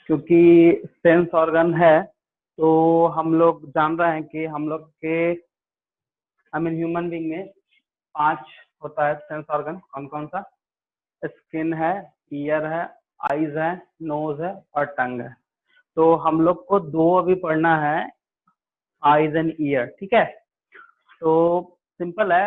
क्योंकि sense organ है, तो हम लोग जान रहे हैं कि हम लोग के आई मीन ह्यूमन बींग में 5 होता है सेंस ऑर्गन। कौन कौन सा? स्किन है, ईयर है, आईज है, नोज है और टंग है। तो हम लोग को 2 अभी पढ़ना है, आईज एंड ईयर, ठीक है। तो सिंपल है।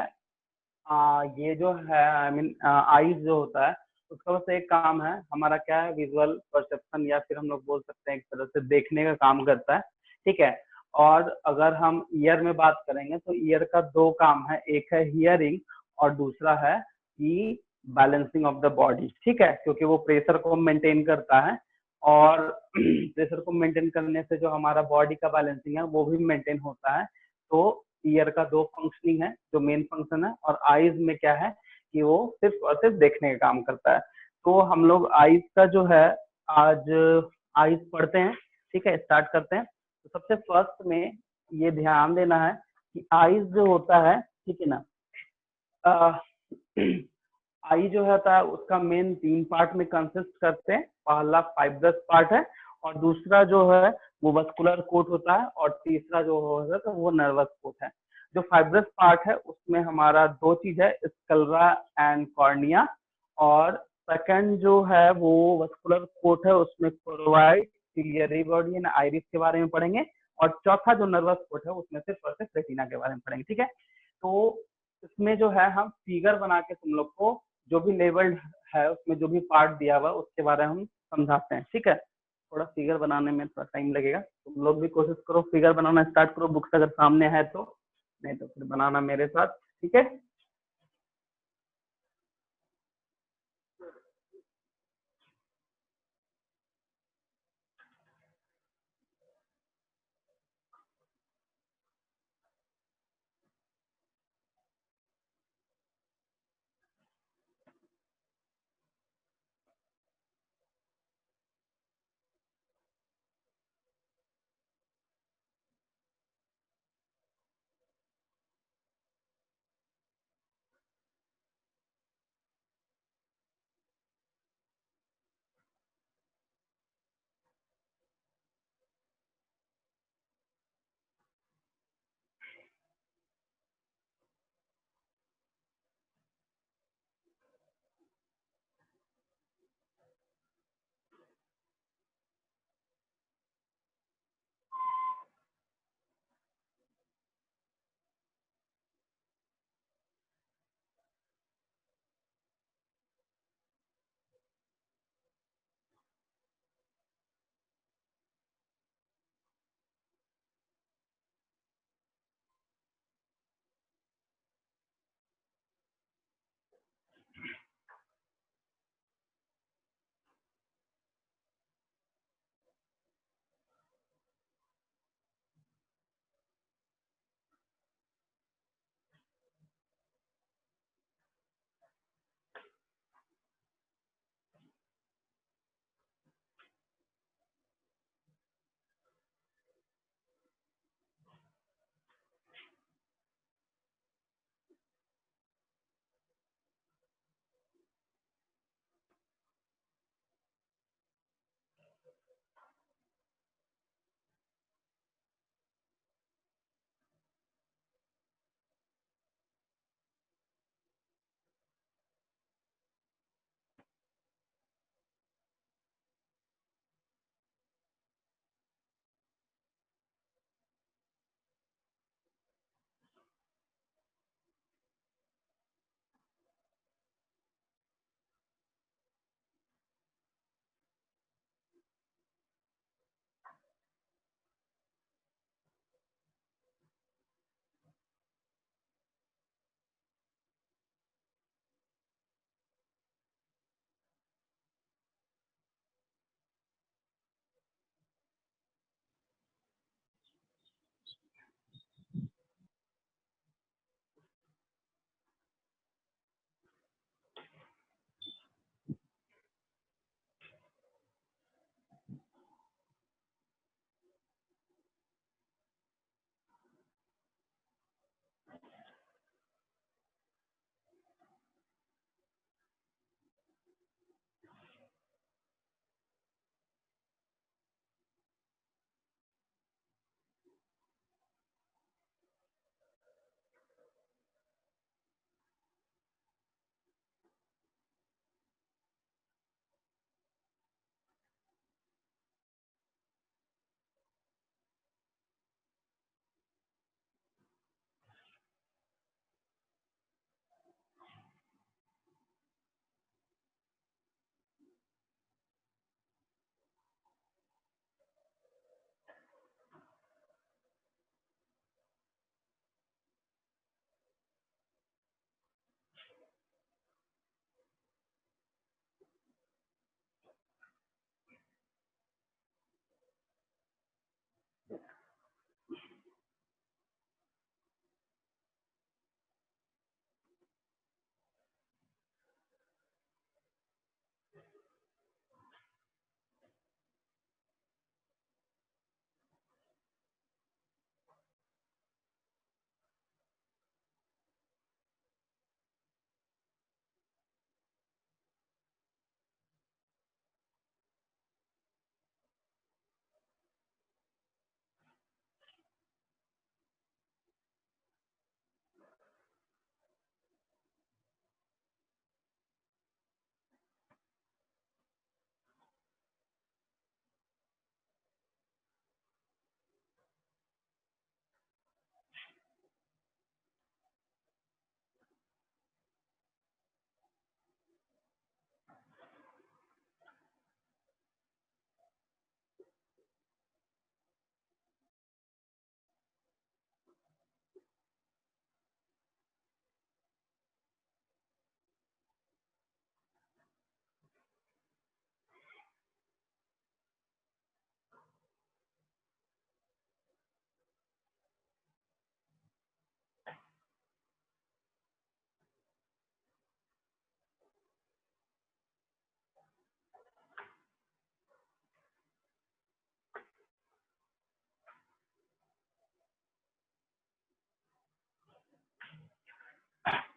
ये जो है आई मीन आईज जो होता है, उसका बस एक काम है हमारा, क्या है, विजुअल परसेप्शन, या फिर हम लोग बोल सकते हैं एक तरह से देखने का काम करता है, ठीक है। और अगर हम ईयर में बात करेंगे तो ईयर का 2 काम है, एक है हियरिंग और दूसरा है कि बैलेंसिंग ऑफ द बॉडी, ठीक है, क्योंकि वो प्रेशर को मेंटेन करता है। और प्रेशर को मेंटेन करने से जो हमारा बॉडी का बैलेंसिंग है वो भी मेंटेन होता है। तो ईयर का 2 फंक्शनिंग है जो मेन फंक्शन है, और आईज में क्या है कि वो सिर्फ और सिर्फ देखने का काम करता है। तो हम लोग आईज का जो है आज आईज पढ़ते हैं, ठीक है, स्टार्ट करते हैं। तो सबसे फर्स्ट में ये ध्यान देना है कि आईज जो होता है, ठीक है ना, आई जो होता है उसका मेन 3 पार्ट में कंसिस्ट करते हैं। पहला फाइब्रस पार्ट है, और दूसरा जो है वो वस्कुलर कोट होता है, और तीसरा जो होता है तो वो नर्वस कोट है। जो फाइब्रस पार्ट है उसमें हमारा 2 चीज है, स्कलरा एंड कॉर्निया। और सेकंड जो है वो वस्कुलर कोट है, उसमें choroid, ciliary body and iris के बारे में पढ़ेंगे। और चौथा जो नर्वस कोट है उसमें सिर्फ और सिर्फ रेटिना के बारे में पढ़ेंगे, ठीक है। तो इसमें जो है हम फिगर बना के तुम लोग को जो भी लेवल्ड है उसमें जो भी पार्ट दिया हुआ उसके बारे में हम समझाते हैं, ठीक है। थोड़ा फिगर बनाने में थोड़ा टाइम लगेगा, तुम लोग भी कोशिश करो, फिगर बनाना स्टार्ट करो, बुक्स अगर सामने है तो, नहीं तो फिर बनाना मेरे साथ, ठीक है।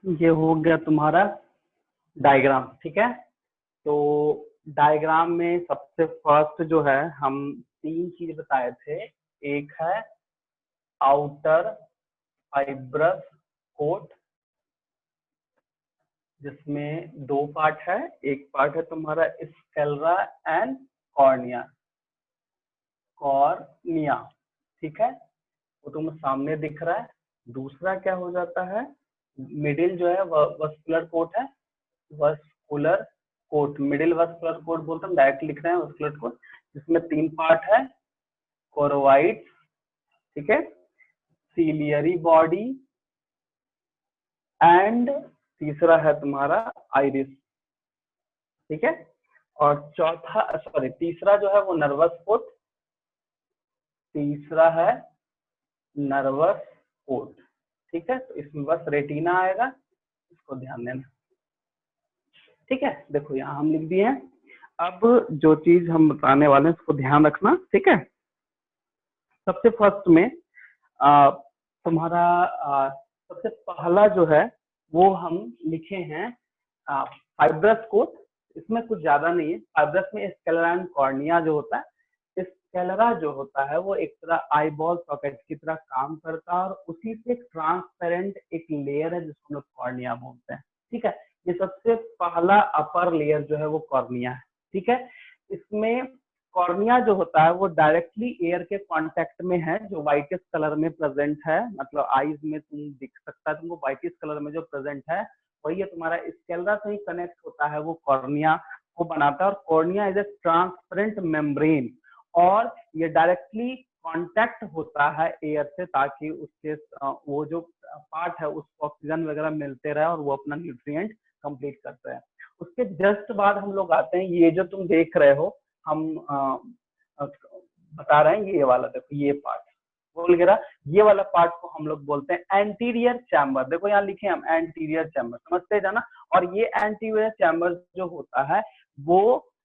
ये हो गया तुम्हारा डायग्राम, ठीक है। तो डायग्राम में सबसे फर्स्ट जो है हम तीन चीज बताए थे। एक है आउटर फाइब्रस कोट, जिसमें दो पार्ट है। एक पार्ट है तुम्हारा स्केलरा एंड कॉर्निया, कॉर्निया, ठीक है, वो तुम्हें सामने दिख रहा है। दूसरा क्या हो जाता है, मिडिल जो है वस्कुलर कोट है, vascular coat, middle vascular coat बोलते हैं, डायरेक्ट लिख रहे हैं वस्कुलर कोट, जिसमें तीन पार्ट है, कोरोवाइड, ठीक है, सीलियरी बॉडी एंड तीसरा है तुम्हारा आइरिस, ठीक है। और चौथा सॉरी तीसरा जो है वो नर्वस कोट, तीसरा है नर्वस कोट, ठीक है। तो इसमें बस रेटिना आएगा, इसको ध्यान देना, ठीक है। देखो यहाँ हम लिख दिए हैं। अब जो चीज हम बताने वाले हैं उसको ध्यान रखना, ठीक है। सबसे फर्स्ट में तुम्हारा सबसे पहला जो है वो हम लिखे हैं फाइब्रस कोट। इसमें कुछ ज्यादा नहीं है। फाइब्रस में स्केलरा एंड कॉर्निया जो होता है, स्केलरा जो होता है वो एक तरह आईबॉल सॉकेट की तरह काम करता है, और उसी से ट्रांसपेरेंट एक लेयर है जिसको हम लोग कॉर्निया बोलते हैं, ठीक है। ये सबसे पहला अपर लेयर जो है वो कॉर्निया है, ठीक है। इसमें कॉर्निया जो होता है वो डायरेक्टली एयर के कांटेक्ट में है, जो व्हाइटिश कलर में प्रेजेंट है, मतलब आईज में तुम दिख सकता है तुमको व्हाइटिश कलर में जो प्रेजेंट है वही है तुम्हारा स्केलरा से ही कनेक्ट होता है, वो कॉर्निया को बनाता है। और cornea is a transparent membrane, और ये डायरेक्टली कांटेक्ट होता है एयर से, ताकि उसके वो जो पार्ट है उसको ऑक्सीजन वगैरह मिलते रहे और वो अपना न्यूट्रिएंट कंप्लीट करते हैं। उसके जस्ट बाद हम लोग आते हैं, ये जो तुम देख रहे हो हम बता रहे हैं, ये वाला देखो, ये पार्ट बोल गिरा, ये वाला पार्ट को हम लोग बोलते हैं एंटीरियर चैम्बर। देखो यहाँ लिखे हम एंटीरियर चैम्बर, समझते हैं ना। और ये एंटीरियर चैम्बर जो होता है वो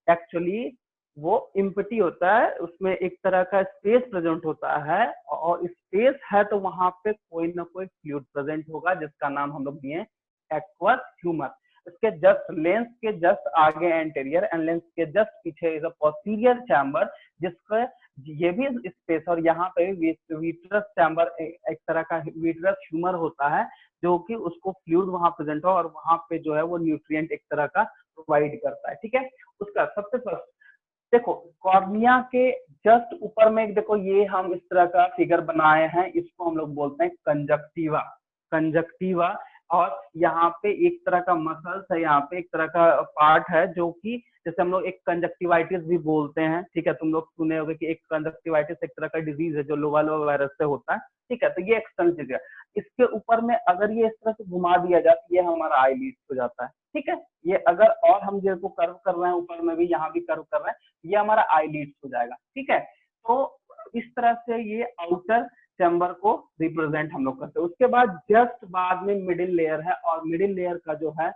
एक्चुअली वो इम्पटी होता है, उसमें एक तरह का स्पेस प्रेजेंट होता है, और स्पेस है तो वहां पे कोई ना कोई फ्लूइड प्रेजेंट होगा जिसका नाम हम लोग दिए एक्वस ह्यूमर। इसके जस्ट लेंस के जस्ट आगे एंटीरियर एंड लेंस के जस्ट पीछे इज अ पोस्टीरियर चैम्बर, जिसका ये भी स्पेस, और यहाँ पे वीट्रस चैम्बर एक तरह का वीट्रस ह्यूमर होता है, जो कि उसको फ्लूइड वहां प्रेजेंट हो और वहां पे जो है वो न्यूट्रिएंट एक तरह का प्रोवाइड करता है, ठीक है। उसका सबसे फर्स्ट देखो कॉर्निया के जस्ट ऊपर में देखो, ये हम इस तरह का फिगर बनाए हैं, इसको हम लोग बोलते हैं कंजक्टिवा, कंजक्टिवा। और यहाँ पे एक तरह का मसल्स है, यहाँ पे एक तरह का पार्ट है जो कि जैसे हम लोग एक कंजक्टिवाइटिस भी बोलते हैं, ठीक है। तुम लोग सुने होंगे कि एक कंजक्टिवाइटिस एक तरह का डिजीज है जो लोवालो वायरस से होता है, ठीक है। तो ये एक्सटर्नल चीज है। इसके ऊपर में अगर ये इस तरह से घुमा दिया जाए तो ये हमारा आई लीड हो जाता है, ठीक है। ये अगर और हम जिसको कर्व कर रहे हैं ऊपर में भी, यहाँ भी कर्व कर रहे हैं, ये हमारा आई लीड हो जाएगा, ठीक है। तो इस तरह से ये आउटर चैम्बर को रिप्रेजेंट हम लोग करते हैं। उसके बाद जस्ट बाद में मिडिल लेयर है, और मिडिल लेयर का जो है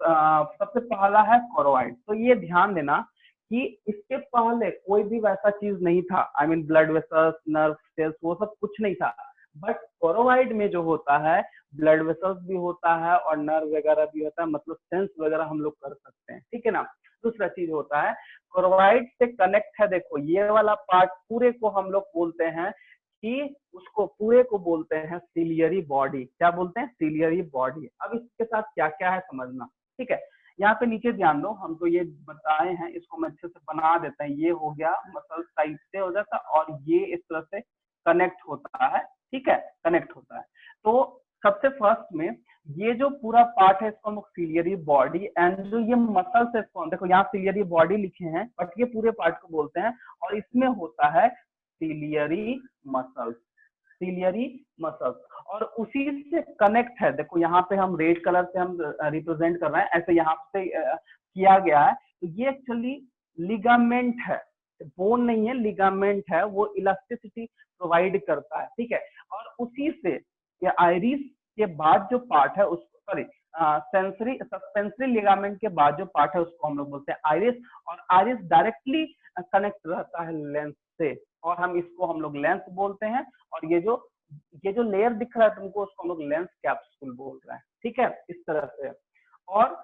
सबसे पहला है कोरोइड। तो ये ध्यान देना कि इसके पहले कोई भी वैसा चीज नहीं था, I mean blood vessels, nerve cells, वो सब कुछ नहीं था। बट कोरोइड में जो होता है ब्लड वेसल्स भी होता है और नर्व वगैरह भी होता है, मतलब सेंस वगैरह हम लोग कर सकते हैं, ठीक है ना। दूसरा चीज होता है कोरोइड से कनेक्ट है, देखो ये वाला पार्ट पूरे को हम लोग बोलते हैं कि उसको पूरे को बोलते हैं सिलियरी बॉडी। क्या बोलते हैं? Ciliary body. अब इसके साथ क्या क्या है समझना, ठीक है। यहाँ पे नीचे ध्यान दो, हम तो ये बताए हैं, इसको मैं अच्छे से बना देता है। ये हो गया मसल साइड से हो जाता, और ये इस तरह से कनेक्ट होता है, ठीक है, कनेक्ट होता है। तो सबसे फर्स्ट में ये जो पूरा पार्ट है इसको हम सिलियरी बॉडी, एंड जो ये मसल से देखो यहाँ सिलियरी बॉडी लिखे हैं, बट ये पूरे पार्ट को बोलते हैं, और इसमें होता है सिलियरी मसल्स, सिलियरी मसल्स। और उसी से कनेक्ट है, देखो यहाँ पे हम रेड कलर से हम रिप्रेजेंट कर रहे हैं, ऐसे यहाँ पे किया गया है। तो ये एक्चुअली लिगामेंट है, बोन नहीं है, लिगामेंट है, वो इलास्टिसिटी प्रोवाइड करता है, ठीक है। और उसी से ये आइरिस के बाद जो पार्ट है उसको, सॉरी सेंसरी सस्पेंसरी लिगामेंट के बाद जो पार्ट है उसको हम लोग बोलते हैं आइरिस। और आइरिस डायरेक्टली कनेक्ट रहता है लेंस से, और हम इसको हम लोग लेंस बोलते हैं। और ये जो लेयर दिख रहा है तुमको, उसको हम लोग लेंस कैप्सूल बोल रहे हैं, ठीक है, इस तरह से। और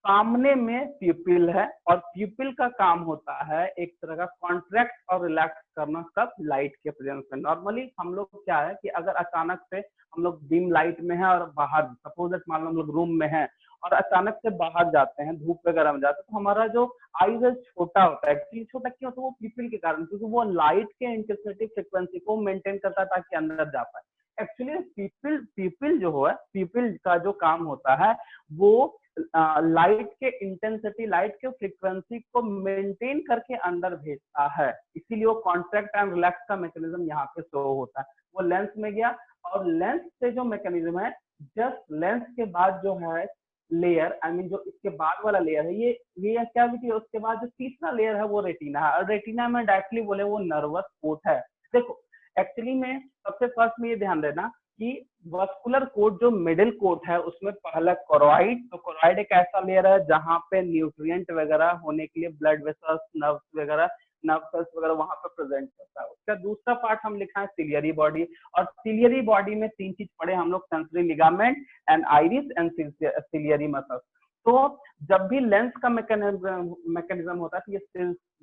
सामने में प्यूपिल है, और प्यूपिल का काम होता है एक तरह का कॉन्ट्रैक्ट और रिलैक्स करना, कब? लाइट के प्रेजेंस में। नॉर्मली हम लोग क्या है कि अगर अचानक से हम लोग डिम लाइट में है और बाहर, सपोज मान लो हम लोग रूम में है और अचानक से बाहर जाते हैं, धूप वगैरह में जाते हैं, तो हमारा जो आईज है छोटा होता है। एक्चुअली छोटा क्यों होता है? वो प्यूपिल के कारण, क्योंकि वो लाइट के इंटेंसिटी फ्रिक्वेंसी को मेंटेन करता है ताकि अंदर जा पाए। एक्चुअली पीपल जो है, पीपल का जो काम होता है वो लाइट के इंटेंसिटी, लाइट के फ्रीक्वेंसी को मेंटेन करके अंदर भेजता है। इसीलिए वो कॉन्ट्रैक्ट एंड रिलैक्स का मैकेनिज्म यहाँ पे शो होता है। वो लेंस में गया, और लेंस से जो मैकेनिज्म है, जस्ट लेंस के बाद जो है लेयर, आई मीन जो इसके बाद वाला लेयर है, ये क्या है? उसके बाद जो तीसरा लेयर है वो रेटिना है, और रेटिना में डायरेक्टली बोले वो नर्वस कोट है। देखो एक्चुअली में सबसे फर्स्ट में ये ध्यान देना कि वस्कुलर कोट जो मिडिल कोट है उसमें पहला कोरोइड, तो कोरोइड एक ऐसा लेयर है जहां पे न्यूट्रिएंट वगैरह होने के लिए ब्लड वेसल्स, नर्व्स वगैरह, नर्व सेल्स वगैरह वहां पर प्रेजेंट होता है। उसका दूसरा पार्ट हम लिखा है सिलियरी बॉडी, और सिलियरी बॉडी में तीन चीज पढ़े हम लोग, sensory ligament and iris and ciliary muscle. तो जब भी लेंस का मैकेनिज्म होता है तो ये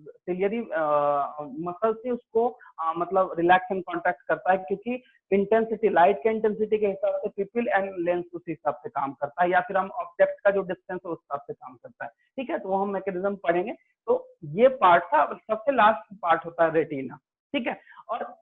सिलियरी मसल से उसको मतलब रिलैक्स एंड कॉन्ट्रैक्ट करता है, क्योंकि इंटेंसिटी, लाइट के इंटेंसिटी के हिसाब से पिपिल एंड लेंस उस हिसाब से काम करता है, या फिर हम ऑब्जेक्ट का जो डिस्टेंस है उस हिसाब से काम करता है। ठीक है, तो वो हम मैकेनिज्म पढ़ेंगे। तो ये पार्ट था। सबसे लास्ट पार्ट होता है रेटिना। ठीक है, और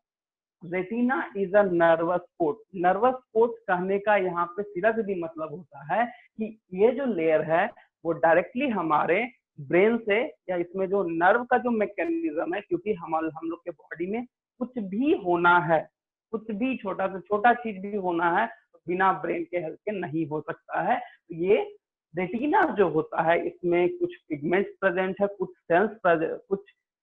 retina is a nervous coat. Nervous coat कहने का यहाँ पे सीधा सीधी मतलब होता है कि ये जो लेयर है वो डायरेक्टली हमारे ब्रेन से, या इसमें जो नर्व का जो मैकेनिज्म है, क्योंकि हम लोग के बॉडी में कुछ भी होना है, कुछ भी छोटा से छोटा चीज भी होना है, तो बिना ब्रेन के हेल्प के नहीं हो सकता है। तो ये रेटिना जो होता है इसमें कुछ पिगमेंट्स प्रेजेंट है, कुछ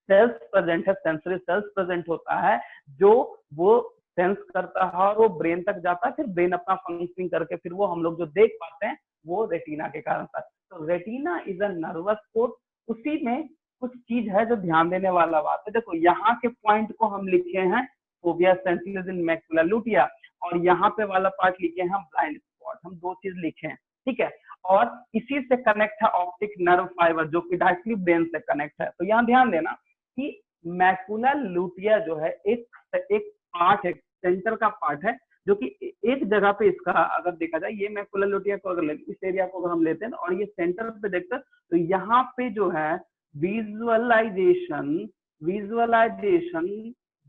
सेल्स प्रेजेंट है, सेंसरी सेल्स प्रेजेंट होता है, जो वो सेंस करता है और वो ब्रेन तक जाता है, फिर ब्रेन अपना फंक्शनिंग करके फिर वो हम लोग जो देख पाते हैं वो रेटिना के कारण था। तो retina is a nervous coat. उसी में कुछ चीज है जो ध्यान देने वाला बात है। देखो यहाँ के पॉइंट को हम लिखे हैं फोविया सेंसिटिव इन मैकुला लुटिया, और यहाँ पे वाला पार्ट लिखे हैं ब्लाइंड स्पॉट। हम दो चीज लिखे हैं, ठीक है। और इसी से कनेक्ट है ऑप्टिक नर्व फाइबर, जो कि डायरेक्टली ब्रेन से कनेक्ट है। तो यहाँ ध्यान देना कि मैकुला लुटिया जो है एक पार्ट है, सेंटर का पार्ट है, जो कि एक जगह पे इसका अगर देखा जाए, ये मैकुला लुटिया को अगर इस एरिया को अगर हम लेते हैं और ये सेंटर पे देखते हैं, तो यहाँ पे जो है विजुअलाइजेशन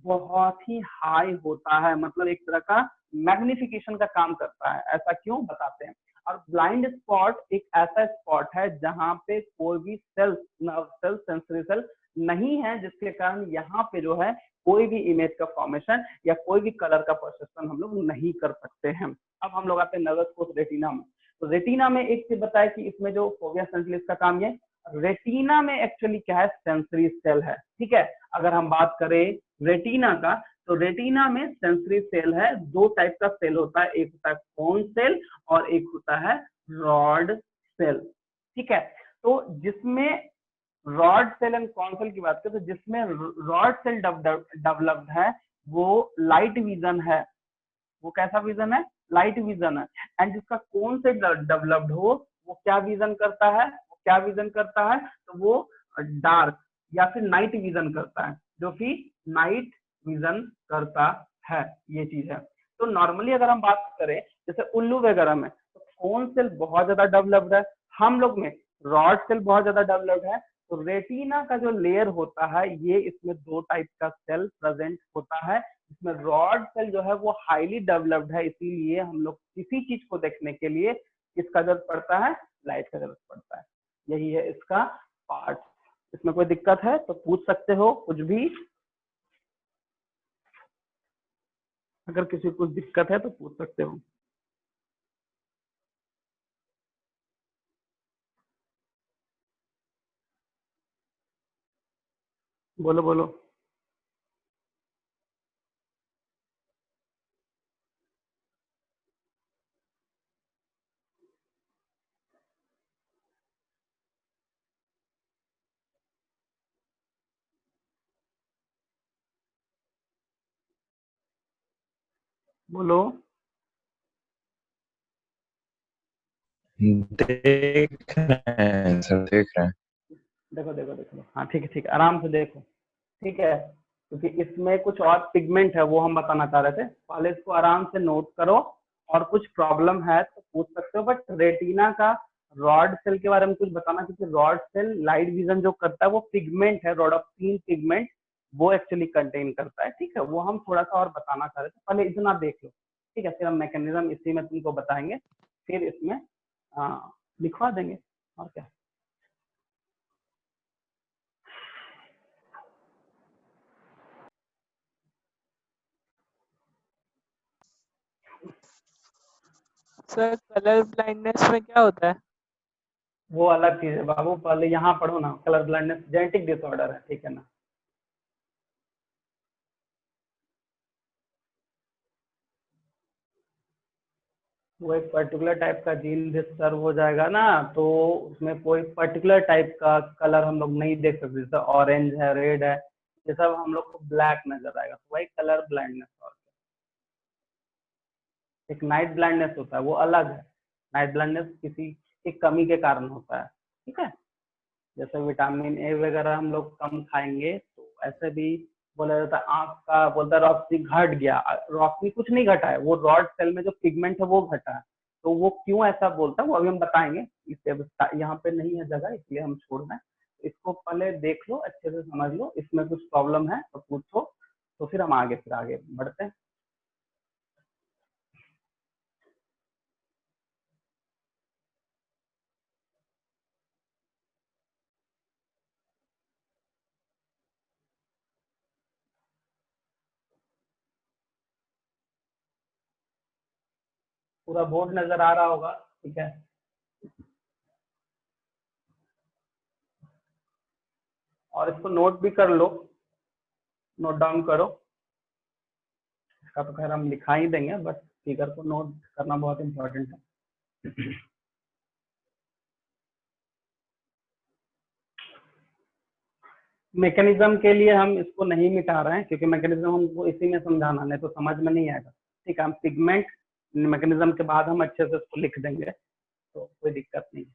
बहुत ही हाई होता है, मतलब एक तरह का मैग्निफिकेशन का काम करता है। ऐसा क्यों, बताते हैं। और ब्लाइंड स्पॉट एक ऐसा स्पॉट है जहां पे कोई भी cell, nerve cell, sensory cell नहीं है, जिसके कारण यहाँ पे जो है कोई भी इमेज का फॉर्मेशन या कोई भी कलर का परसेप्शन हम लोग नहीं कर सकते हैं। अब हम लोग आते हैं नर्वस कोर्स रेटिना में। तो रेटिना में एक चीज बताया कि इसमें जो फोविया सेंट्रलिस का काम है, रेटिना में एक्चुअली क्या है, सेंसरी सेल है। ठीक है, अगर हम बात करें रेटिना का, तो रेटिना में सेंसरी सेल है। दो टाइप का सेल होता है, एक होता है कोन सेल और एक होता है रॉड सेल। ठीक है, तो जिसमें rod cell and cone cell की बात करें, तो जिसमें रॉड सेल डेवलप्ड है वो लाइट विजन है। वो कैसा विजन है, लाइट विजन है। एंड जिसका कोन से डेवलप्ड हो, वो क्या विजन करता है, तो वो डार्क या फिर नाइट विजन करता है, जो कि नाइट विजन करता है, ये चीज है। तो नॉर्मली अगर हम बात करें जैसे उल्लू वगैरह में, तो कोन सेल बहुत ज्यादा डेवलप्ड है, हम लोग में रॉड सेल बहुत ज्यादा डेवलप्ड है। तो रेटिना का जो लेयर होता है, ये इसमें दो टाइप का सेल प्रेजेंट होता है। इसमें रॉड सेल जो है वो हाईली डेवलप्ड है, इसीलिए हम लोग किसी चीज को देखने के लिए किसका जरूरत पड़ता है, लाइट का जरूरत पड़ता है। यही है इसका पार्ट। इसमें कोई दिक्कत है तो पूछ सकते हो कुछ भी, अगर किसी को कुछ दिक्कत है तो पूछ सकते हो। बोलो बोलो। बोलो। देख रहे हैं सर, देख रहे हैं। देखो देखो देखो, हाँ ठीक है ठीक है, आराम से देखो। ठीक है, क्योंकि इसमें कुछ और पिगमेंट है वो हम बताना चाह रहे थे, पहले इसको आराम से नोट करो। और कुछ प्रॉब्लम है तो पूछ सकते हो, बट रेटिना का रॉड सेल के बारे में कुछ बताना, क्योंकि रॉड सेल लाइट विजन जो करता है वो पिगमेंट है, रोडोप्सिन पिगमेंट वो एक्चुअली कंटेन करता है। ठीक है, वो हम थोड़ा सा और बताना चाह रहे थे, पहले इतना देख लो। ठीक है, फिर हम मैकेनिज्म इसी में तुमको बताएंगे, फिर इसमें लिखवा देंगे, और क्या। सर कलर ब्लाइंडनेस में क्या होता है? वो अलग चीज है बाबू, पहले यहाँ पढ़ो ना। कलर ब्लाइंडनेस जेनेटिक डिसऑर्डर है, ठीक है ना। वो एक पर्टिकुलर टाइप का जीन डिस्टर्ब हो जाएगा ना, तो उसमें कोई पर्टिकुलर टाइप का कलर हम लोग नहीं देख सकते, जैसे ऑरेंज है, रेड है, ये सब हम लोग को ब्लैक नजर आएगा, तो वही कलर ब्लाइंडनेस। और एक नाइट ब्लाइंडनेस होता है, वो अलग है। नाइट ब्लाइंडनेस किसी की कमी के कारण होता है। ठीक है, जैसे विटामिन ए वगैरह हम लोग कम खाएंगे तो ऐसे भी बोला जाता है आंख का, बोलता है रोशनी घट गया। रोशनी कुछ नहीं घटा है, वो रॉड सेल में जो पिगमेंट है वो घटा है। तो वो क्यों ऐसा बोलता है वो अभी हम बताएंगे, इससे यहाँ पे नहीं है जगह, इसलिए हम छोड़ रहे हैं। इसको पहले देख लो, अच्छे से समझ लो, इसमें कुछ प्रॉब्लम है तो पूछो, तो फिर हम आगे बढ़ते हैं। पूरा बोर्ड नजर आ रहा होगा, ठीक है। और इसको नोट भी कर लो, नोट डाउन करो। इसका तो खैर हम लिखा ही देंगे, बट फिगर को नोट करना बहुत इंपॉर्टेंट है। मैकेनिज्म के लिए हम इसको नहीं मिटा रहे हैं, क्योंकि मैकेनिज्म हमको इसी में समझाना, नहीं तो समझ में नहीं आएगा। ठीक है, हम पिगमेंट मैकेनिज्म के बाद हम अच्छे से इसको लिख देंगे, तो कोई दिक्कत नहीं है।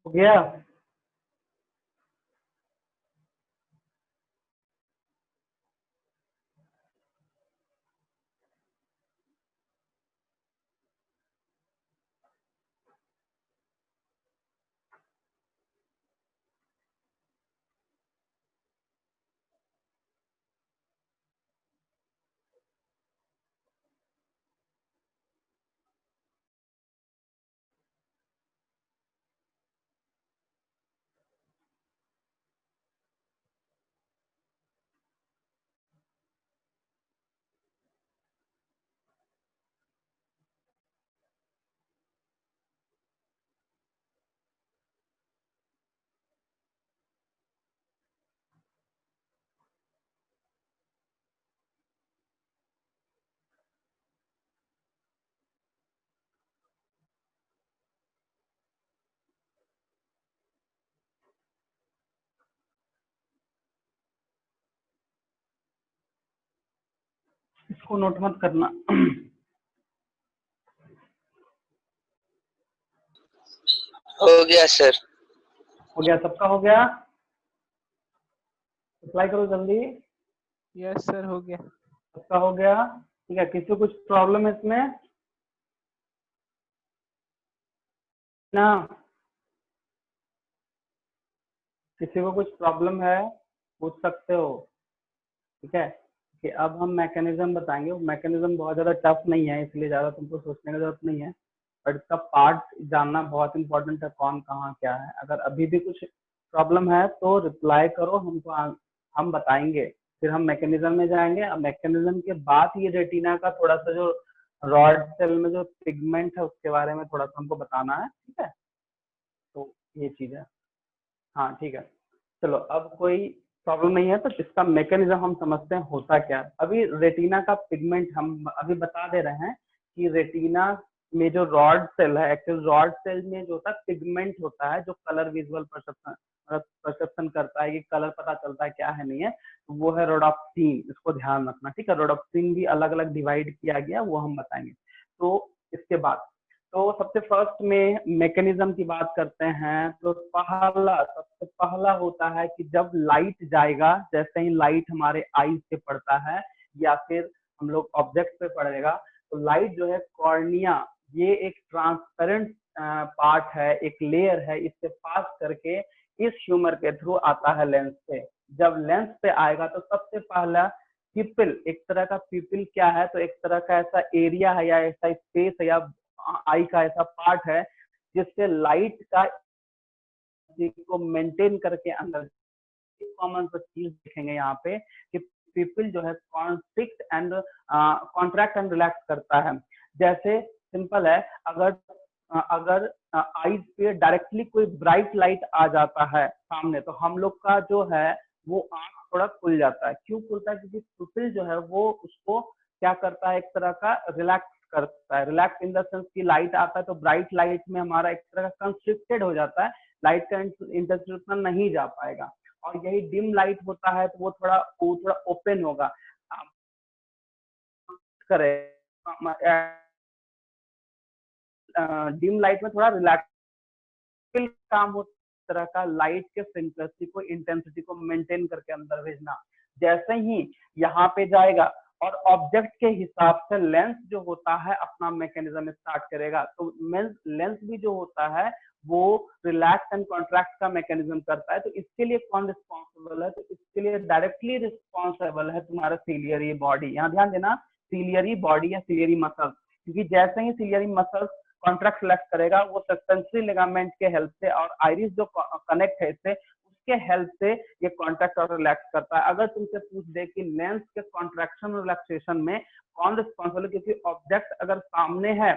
हो गया। इसको नोट मत करना। हो गया सर। हो गया, सबका हो गया? अप्लाई करो जल्दी। यस सर, हो गया। सबका हो गया? ठीक है, किसी को कुछ प्रॉब्लम है इसमें ना? किसी को कुछ प्रॉब्लम है पूछ सकते हो, ठीक है? कि अब हम मैकेनिज्म बताएंगे। मैकेनिज्म बहुत ज्यादा टफ नहीं है, इसलिए ज्यादा तुमको सोचने की जरूरत नहीं है, बट इसका पार्ट जानना बहुत इंपॉर्टेंट है, कौन कहाँ क्या है। अगर अभी भी कुछ प्रॉब्लम है तो रिप्लाई करो, हमको हम बताएंगे। फिर हम मैकेनिज्म में जाएंगे। अब मैकेनिज्म के बाद ये रेटिना का थोड़ा सा जो रॉड सेल में जो पिगमेंट है उसके बारे में थोड़ा सा हमको बताना है, ठीक है? तो ये चीज है। हाँ ठीक है, चलो अब कोई प्रॉब्लम नहीं है तो इसका मैकेनिज्म हम समझते हैं होता क्या है। अभी रेटिना का पिगमेंट हम अभी बता दे रहे हैं कि रेटिना में जो रॉड सेल है, एक्चुअल रॉड सेल में जो होता है पिगमेंट होता है जो कलर विजुअल परसेप्शन करता है, कि कलर पता चलता है क्या है नहीं है, तो वो है रोडोप्सिन। इसको ध्यान रखना, ठीक है? रोडोप्सिन भी अलग अलग डिवाइड किया गया, वो हम बताएंगे। तो इसके बाद तो सबसे फर्स्ट में मैकेनिज्म की बात करते हैं तो सबसे पहला होता है कि जब लाइट जाएगा, जैसे ही लाइट हमारे आईज पे पड़ता है या फिर हम लोग ऑब्जेक्ट पे पड़ेगा, तो लाइट जो है कॉर्निया, ये एक ट्रांसपेरेंट पार्ट है, एक लेयर है, इससे पास करके इस ह्यूमर के थ्रू आता है लेंस पे। जब लेंस पे आएगा तो सबसे पहला पिपिल, एक तरह का पिपिल क्या है, तो एक तरह का ऐसा एरिया है या ऐसा स्पेस है या आई का ऐसा पार्ट है जिससे लाइट का को मेंटेन करके अंदर कॉमन सा चीज देखेंगे यहाँ पे कि पीपल जो है constrict and contract and relax करता है। जैसे सिंपल है, अगर आईज पे डायरेक्टली कोई ब्राइट लाइट आ जाता है सामने, तो हम लोग का जो है वो आंख थोड़ा खुल जाता है। क्यों खुलता है? क्योंकि पीपल जो है वो उसको क्या करता है, एक तरह का रिलैक्स करता है। रिलैक्स इन द सेंस की लाइट आता है तो ब्राइट लाइट में हमारा एक तरह का कंस्ट्रिक्टेड हो जाता है, लाइट का इंटेंसिटी उतना नहीं जा पाएगा। और यही डिम लाइट होता है तो वो थोड़ा ओपन होगा, करे डिम लाइट में थोड़ा रिलैक्स काम हो, तरह का लाइट के फ्रीक्वेंसी को, इंटेंसिटी को मेंटेन करके अंदर भेजना। जैसे ही यहाँ पे जाएगा और ऑब्जेक्ट के हिसाब से लेंस जो होता है अपना मैकेनिज्म स्टार्ट करेगा। तो लेंस भी जो होता है वो रिलैक्स एंड कॉन्ट्रैक्ट का मैकेनिज्म करता है। तो इसके लिए कौन रिस्पॉन्सिबल है? तो इसके लिए डायरेक्टली रिस्पॉन्सिबल है तुम्हारा सिलियरी बॉडी। यहाँ ध्यान देना, सिलियरी बॉडी या सिलियरी मसल्स, क्योंकि जैसे ही सिलियरी मसल्स कॉन्ट्रैक्ट रिलैक्स करेगा, वो सस्पेंसरी लिगामेंट के हेल्प से और आइरिस जो कनेक्ट है इससे, उसके हेल्प से ये कॉन्ट्रैक्ट और रिलैक्स करता है। अगर तुमसे पूछ दे कि लेंस के कॉन्ट्रैक्शन और रिलैक्सेशन में कौन रिस्पॉन्सिबल है, क्योंकि ऑब्जेक्ट अगर सामने है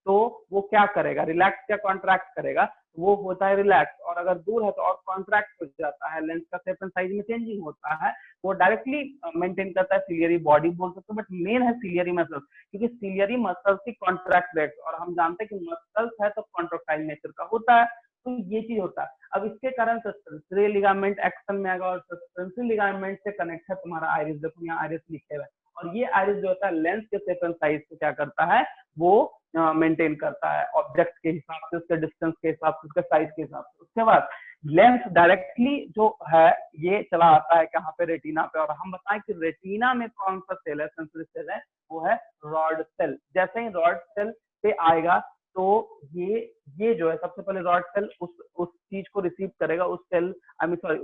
तो वो क्या करेगा, रिलैक्स या कॉन्ट्रैक्ट करेगा? वो होता है रिलैक्स। और अगर दूर है तो और कॉन्ट्रैक्ट हो जाता है, लेंस का शेप एंड साइज में चेंजिंग होता है, वो डायरेक्टली मेंटेन करता है सिलियरी बॉडी बोल सकते हो, बट मेन है सिलियरी मसल्स, क्योंकि सिलियरी मसल्स की कॉन्ट्रैक्ट रेट, और हम जानते हैं कि मसल्स है तो कॉन्ट्रैक्टाइल नेचर का होता है, तो ये चीज होता है। अब इसके कारण सस्पेंसरी लिगामेंट एक्शन में आएगा और सस्पेंसरी लिगामेंट से कनेक्ट है तुम्हारा आइरिस। देखो यहाँ आइरिस लिखे हुए, और ये आइरिस जो होता है लेंस के शेप एंड साइज को क्या करता है, वो मेंटेन करता है ऑब्जेक्ट के हिसाब से, उसके डिस्टेंस के हिसाब से, उसके साइज के हिसाब से। उसके बाद लेंस डायरेक्टली जो है ये चला आता है कहाँ पे, रेटिना पे। और हम बताएं कि रेटिना में कौन सा सेल है, सेंसरी सेल है, वो है रॉड सेल। जैसे ही रॉड सेल पे आएगा तो ये जो है सबसे पहले रॉड सेल उस चीज को रिसीव करेगा, उस सेल आई मीन सॉरी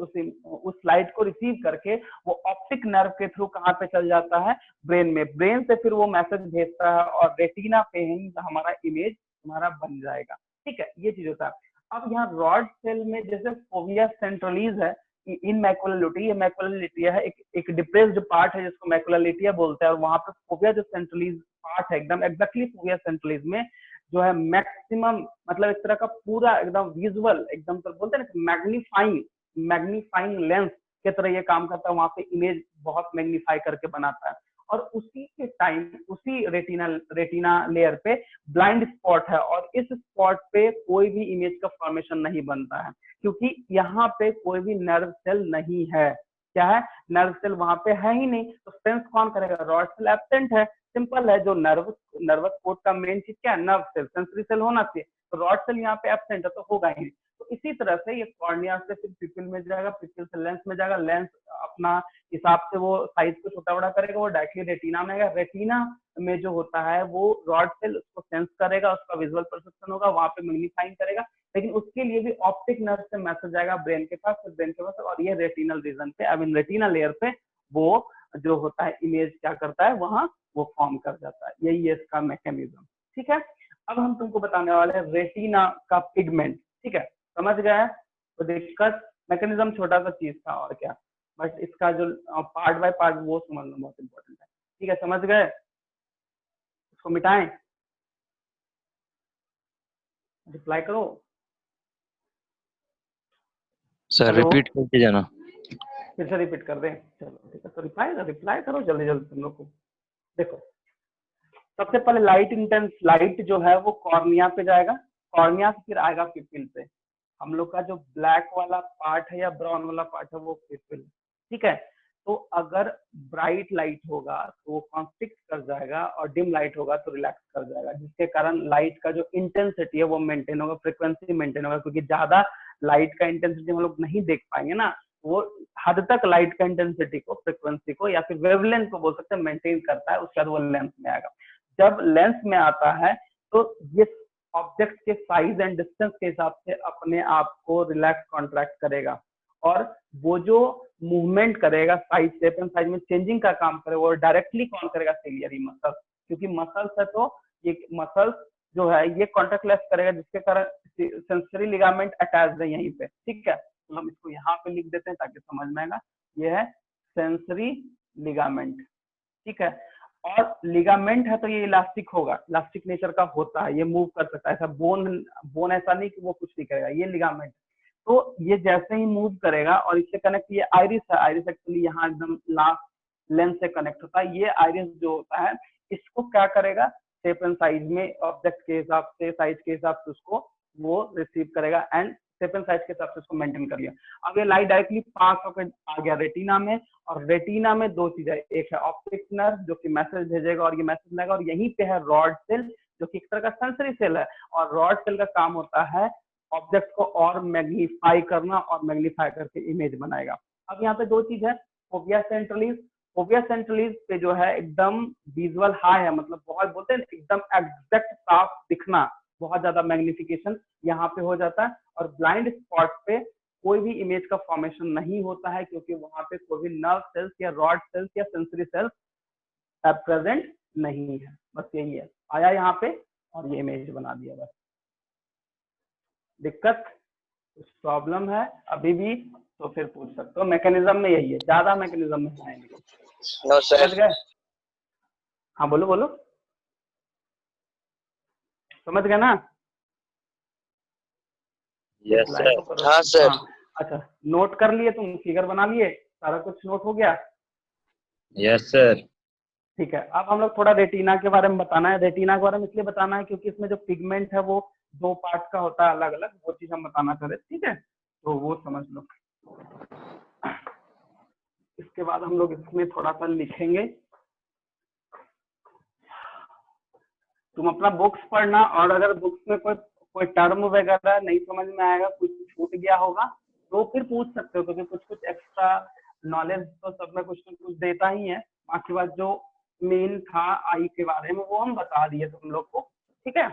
उस लाइट को रिसीव करके वो ऑप्टिक नर्व के थ्रू कहाँ पे चल जाता है, ब्रेन में। ब्रेन से फिर वो मैसेज भेजता है और रेटिना पे ही हमारा इमेज हमारा बन जाएगा, ठीक है? ये चीज होता है। अब यहाँ रॉड सेल में जैसे फोविया सेंट्रलीज है, इन मैकुलर लुटिया, ये मैकुलर लुटिया है, एक डिप्रेस्ड पार्ट है जिसको मैकुलर लुटिया बोलते हैं, और वहां पे फोविया जो सेंट्रलीज पार्ट है, एकदम एग्जैक्टली फोविया सेंट्रलीज में जो है मैक्सिमम, मतलब एक तरह का पूरा एकदम विजुअल, एकदम तो बोलते हैं ना मैग्नीफाइंग लेंस के तरह ये काम करता है, वहां पे इमेज बहुत मैग्नीफाई करके बनाता है। और उसी के टाइम उसी रेटिना लेयर पे ब्लाइंड स्पॉट है, और इस स्पॉट पे कोई भी इमेज का फॉर्मेशन नहीं बनता है, क्योंकि यहाँ पे कोई भी नर्व सेल नहीं है। क्या है, नर्व सेल वहां पे है ही नहीं, तो सेंस कौन करेगा, रॉड सेल एब्सेंट है, सिंपल है। जो नर्वस कोड का मेन चीज क्या है, नर्व सेल, सेंसरी सेल होना चाहिए, तो रॉड सेल यहाँ पे एब्सेंट है तो होगा ही नहीं। तो इसी तरह से ये कॉर्निया से फिर पिपिल में जाएगा, पिपिल से लेंस में जाएगा, लेंस अपना हिसाब से वो साइज को छोटा बड़ा करेगा, वो डायरेक्टली रेटिना में आएगा, रेटिना में जो होता है वो रॉड सेल उसको सेंस करेगा, उसका विजुअल परसेप्शन होगा, वहां पे मैग्नीफाइंग करेगा, लेकिन उसके लिए भी ऑप्टिक नर्व से मैसेज आएगा ब्रेन के पास, फिर ब्रेन के पास, और ये रेटिनल रीजन पे, आई मीन रेटिनल लेयर पे वो जो होता है इमेज क्या करता है, वहां वो फॉर्म कर जाता है। यही है इसका मैकेनिज्म, ठीक है। अब हम तुमको बताने वाले हैं रेटिना का पिगमेंट, ठीक है, समझ गए। तो दिक्कत मैकेनिज्म छोटा सा चीज था और क्या, बट इसका जो पार्ट बाय पार्ट वो समझना बहुत इंपॉर्टेंट है, ठीक है, समझ गए। इसको मिटाएं, रिप्लाई करो। सर हेलो, रिपीट करके जाना। फिर से रिपीट कर दें, चलो ठीक है, तो रिप्लाई करो जल्दी जल्दी तुम लोग को। देखो, सबसे पहले लाइट इंटेंस लाइट जो है वो कॉर्निया पे जाएगा, कॉर्निया से फिर आएगा पिपिल पे। हम लोग का जो ब्लैक वाला पार्ट है या ब्राउन वाला पार्ट है वो पिपिल, ठीक है। तो अगर ब्राइट लाइट होगा तो वो कॉन्स्ट्रिक्ट कर जाएगा, और डिम लाइट होगा तो रिलैक्स कर जाएगा, जिसके कारण लाइट का जो इंटेंसिटी है वो मेंटेन होगा, फ्रिक्वेंसी मेंटेन होगा, क्योंकि ज्यादा लाइट का इंटेंसिटी हम लोग नहीं देख पाएंगे ना, वो हद तक लाइट का इंटेंसिटी को, फ्रिक्वेंसी को या फिर वेवलेंथ को बोल सकते हैं मेंटेन करता है, उसके बाद वो लेंस में आएगा। जब लेंस में आता है तो ये ऑब्जेक्ट के साइज एंड डिस्टेंस के हिसाब से अपने आप को रिलैक्स कॉन्ट्रैक्ट करेगा, और वो जो मूवमेंट करेगा साइज शेप एंड साइज में चेंजिंग का काम करेगा, वो डायरेक्टली कौन करेगा, सिलियरी मसल, क्योंकि मसल्स है तो ये मसल्स जो है ये कॉन्टेक्ट लेस करेगा, जिसके कारण सेंसरी लिगामेंट अटैच है यहीं पे, ठीक है। तो हम इसको यहाँ पे लिख देते हैं ताकि समझ में आएगा, ये है सेंसरी लिगामेंट, ठीक है। और लिगामेंट है तो ये इलास्टिक होगा, इलास्टिक नेचर का होता है, ये मूव कर सकता है, ऐसा बोन ऐसा नहीं कि वो कुछ नहीं करेगा, ये लिगामेंट। तो ये जैसे ही मूव करेगा और इससे कनेक्ट, ये आइरिस है, आइरिस एक्चुअली यहाँ एकदम लास्ट लेंस से कनेक्ट होता है, ये आइरिस जो होता है इसको क्या करेगा, शेप एंड साइज में ऑब्जेक्ट के हिसाब से, साइज के हिसाब से उसको वो रिसीव करेगा एंड शेप एंड साइज के हिसाब से उसको मेंटेन कर लिया। अब ये लाइट डायरेक्टली पास होकर आ गया रेटिना में, और रेटिना में दो चीजें, एक है ऑप्टिक नर्व जो कि मैसेज भेजेगा और ये मैसेज लाएगा, और यहीं पे है रॉड सेल जो कि एक तरह का सेंसरी सेल है, और रॉड सेल का काम होता है ऑब्जेक्ट को और मैग्नीफाई करना, और मैग्नीफाई करके इमेज बनाएगा। अब यहाँ पे दो चीज है, फोविया सेंट्रलिस, फोविया सेंट्रलिस पे जो है एकदम विजुअल हाई है, मतलब बहुत बोलते हैं एकदम एग्जैक्ट साफ दिखना, बहुत ज्यादा मैग्निफिकेशन यहाँ पे हो जाता है, और ब्लाइंड स्पॉट पे कोई भी इमेज का फॉर्मेशन नहीं होता है, क्योंकि वहां पे कोई भी नर्व सेल्स या रॉड सेल्स या सेंसरी सेल्स प्रेजेंट नहीं है। बस यही है, आया यहाँ पे और ये इमेज बना दिया, बस। दिक्कत कुछ प्रॉब्लम है अभी भी तो फिर पूछ सकते हो, मैकेनिज्म में यही है, ज्यादा मैकेनिज्म में है नहीं। No sir. समझ गए, हाँ बोलो बोलो, समझ गए ना। Yes sir. हाँ सर। अच्छा, नोट कर लिए तुम, फिगर बना लिए, सारा कुछ नोट हो गया। Yes sir. ठीक है, अब हम लोग थोड़ा रेटिना के बारे में बताना है। रेटिना के बारे में इसलिए बताना है क्योंकि इसमें जो पिगमेंट है वो दो पार्ट का होता है अलग अलग, वो चीज हम बताना चाह रहे, ठीक है, तो वो समझ लो। इसके बाद हम लोग इसमें थोड़ा सा लिखेंगे, तुम अपना बुक्स पढ़ना, और अगर बुक्स में कोई टर्म वगैरह नहीं समझ में आएगा, कुछ छूट गया होगा तो फिर पूछ सकते हो, क्योंकि कुछ एक्स्ट्रा नॉलेज तो सब में कुछ न कुछ देता ही है। बाकी बात जो मेन था आई के बारे में वो हम बता दिए तुम लोग को, ठीक है।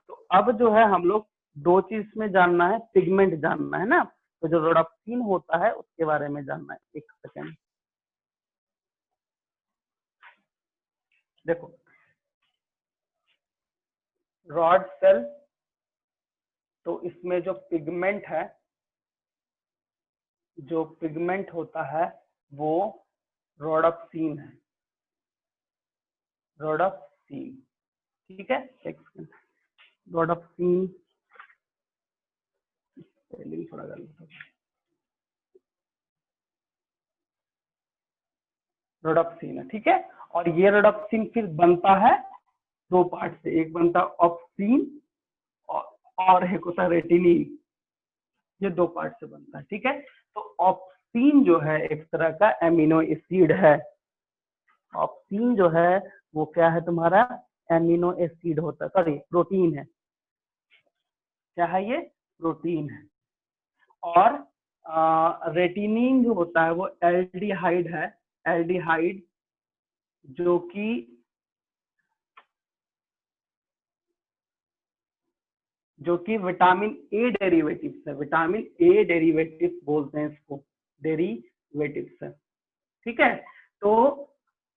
तो अब जो है हम लोग दो चीज में जानना है, पिगमेंट जानना है ना, तो जो रोडोप्सिन होता है उसके बारे में जानना है। एक सेकेंड, देखो, रॉड सेल, तो इसमें जो पिगमेंट है, जो पिगमेंट होता है वो रोडोप्सिन है, रोडोप्सिन, ठीक है। एक सेकेंड, रोडोप्सिन स्पेलिंग थोड़ा गलत है, रोडोप्सिन है, ठीक है। और ये रोडोप्सिन फिर बनता है दो पार्ट से, एक बनता है ऑप्सिन और एक होता है रेटिनिन, ये दो पार्ट से बनता है, ठीक है। तो ऑप्सिन जो है एक तरह का एमिनो एसिड है। ऑप्सिन जो है वो क्या है तुम्हारा, एमिनो एसिड होता है, सॉरी प्रोटीन है। क्या है ये, प्रोटीन है। और रेटिनिन जो होता है वो एल्डिहाइड है, एल्डिहाइड जो कि विटामिन ए डेरिवेटिव्स है, विटामिन ए डेरिवेटिव्स बोलते हैं इसको, डेरिवेटिव्स है। ठीक है, तो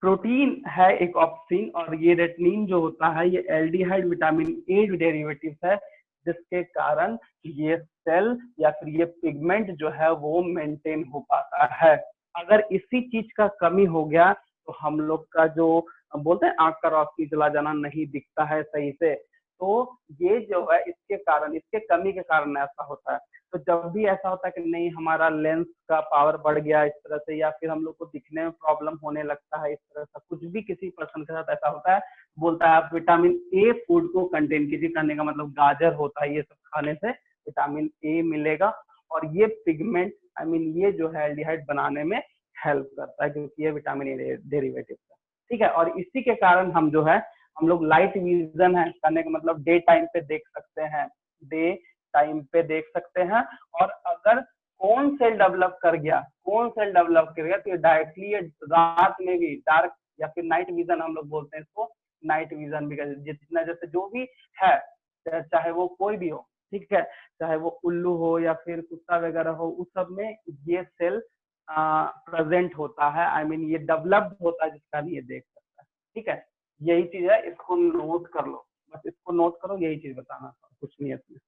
प्रोटीन है एक ऑप्सिन, और ये रेटिनिन जो होता है ये एल्डिहाइड विटामिन ए डेरिवेटिव्स है, जिसके कारण ये सेल या फिर ये पिगमेंट जो है वो मेंटेन हो पाता है। अगर इसी चीज का कमी हो गया तो हम लोग का जो बोलते हैं आंख का रोशनी चला जाना, नहीं दिखता है सही से, तो ये जो है इसके कारण, इसके कमी के कारण ऐसा होता है। तो जब भी ऐसा होता है कि नहीं हमारा लेंस का पावर बढ़ गया इस तरह से, या फिर हम लोग को दिखने में प्रॉब्लम होने लगता है इस तरह से, कुछ भी किसी पर्सन के साथ ऐसा होता है, बोलता है आप विटामिन ए फूड को कंटेन कीजिए। कहने का मतलब गाजर होता है, ये सब खाने से विटामिन ए मिलेगा, और ये पिगमेंट ये जो है एल्डिहाइड बनाने में हेल्प करता है, क्योंकि ये विटामिन ए डेरिवेटिव है। ठीक है, और इसी के कारण हम जो है, हम लोग लाइट विजन है, कहने का मतलब डे टाइम पे देख सकते हैं, डे टाइम पे देख सकते हैं। और अगर कौन सेल डेवलप कर गया, कौन सेल डेवलप कर गया, तो डायरेक्टली रात में भी, डार्क या फिर नाइट विजन हम लोग बोलते हैं इसको, नाइट विजन भी, जितना जैसे जो भी है, चाहे वो कोई भी हो, ठीक है, चाहे वो उल्लू हो या फिर कुत्ता वगैरह हो, उस सब में ये सेल प्रेजेंट होता है, ये डेवलप्ड होता है, जिसका ये देख सकता है। ठीक है, यही चीज है, इसको नोट कर लो, बस इसको नोट करो, यही चीज बताना था, कुछ नहीं है इसमें।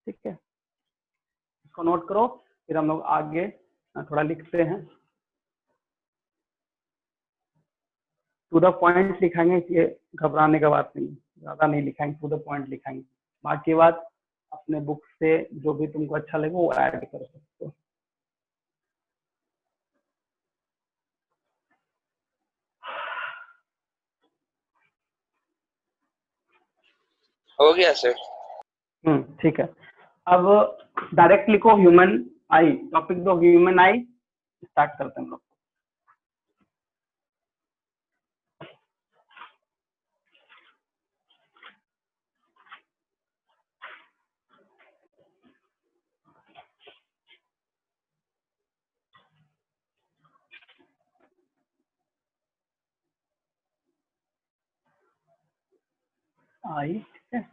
ठीक है, इसको नोट करो, फिर हम लोग आगे थोड़ा लिखते हैं। टू द पॉइंट लिखाएंगे, ये घबराने का बात नहीं, ज्यादा नहीं लिखाएंगे, टू द पॉइंट लिखाएंगे। बाकी बात अपने बुक से जो भी तुमको अच्छा लगे वो ऐड कर सकते हो। हो गया सर। ठीक है, अब डायरेक्ट लिखो ह्यूमन आई, टॉपिक दो ह्यूमन आई, स्टार्ट करते हैं हम लोग। आई, ठीक है,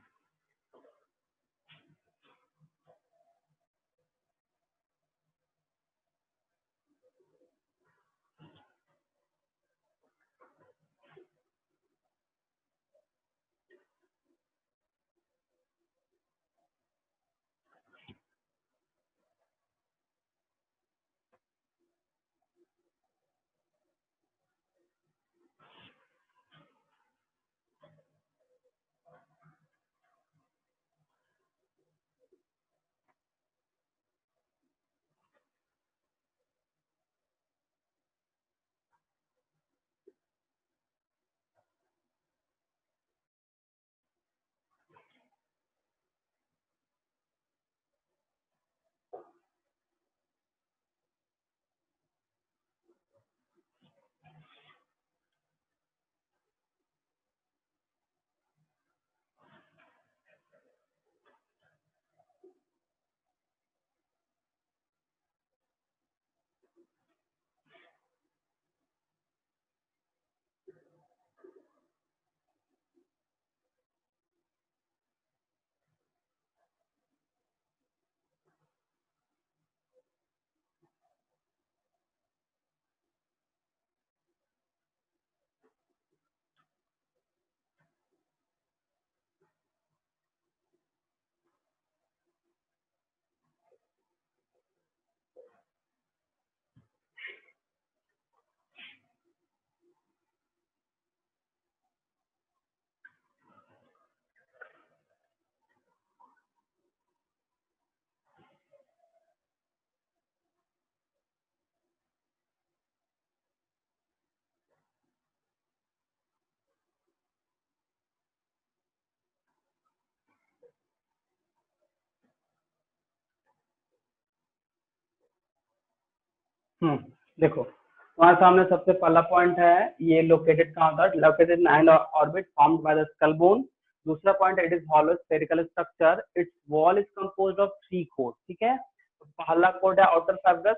देखो तुम्हारे सामने सबसे पहला पॉइंट है, ये लोकेटेड कहाँ होता है, located in and orbit formed by the skull bone. दूसरा point, it is hollow spherical structure, its wall is composed of 3 कोर। ठीक है, तो पहला कोड है आउटर फाइब्रस,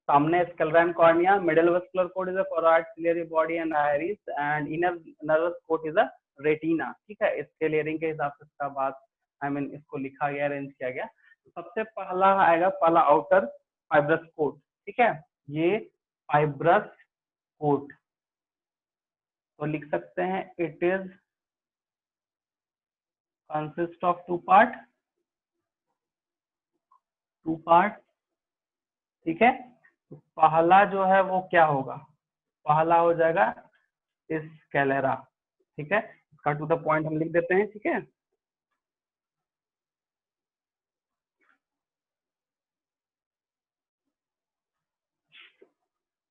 सामने sclera cornea, middle vascular coat is a choroid ciliary body and iris, and inner nervous coat is a retina. ठीक है, इसके लेयरिंग के हिसाब से इसका बात इसको लिखा गया, अरेंज किया गया। तो सबसे पहला आएगा पहला आउटर फाइब्रस कोड। ठीक है, ये फाइब्रस कोड तो लिख सकते हैं, it is consist of two part. ठीक है, तो पहला जो है वो क्या होगा, पहला हो जाएगा स्कलेरा। ठीक है, इसका टू द पॉइंट हम लिख देते हैं। ठीक है,